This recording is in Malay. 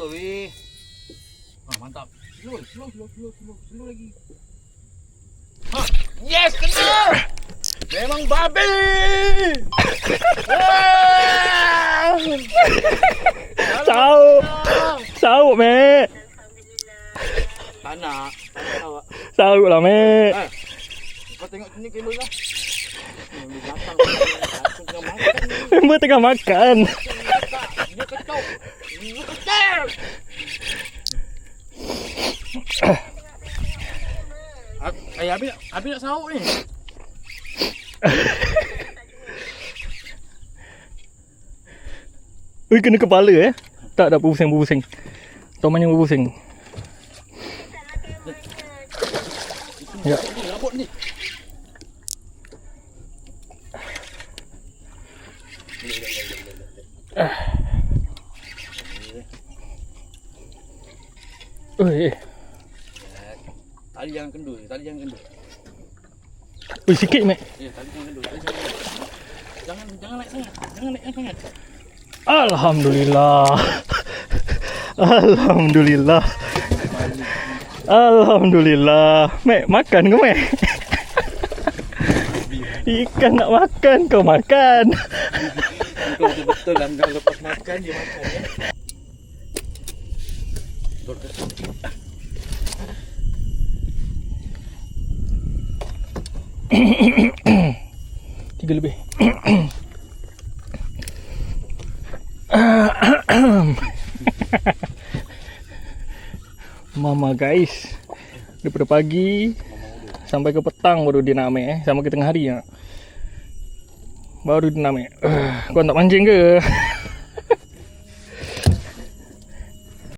betul weh. Mantap. Slow lagi. Ha, yes, kena. Memang babi. Sauk mek. Tak nak awak. Sauk lah mek. Kau tengok sini kabel lah. Aku tengah makan ni. Member tengah makan. Dia ketuk. Dia ketuk. Habis nak sauk ni. Ui, kena kepala Tak ada berpusing. Tomannya berpusing. Ya. Rabut ni. Ui. Tali jangan kendul. Ui, sikit mek. Tali jangan kendul. Jangan naik sangat. Alhamdulillah. Mek, makan ke mek? Ikan nak makan, kau makan. Kau betul lah, kau lepas makan dia makan ya. Tiga lebih. Mama guys, daripada pagi sampai ke petang baru dia nak ambil sampai ke tengah hari baru dia nak ambil. Kau nak mancing ke?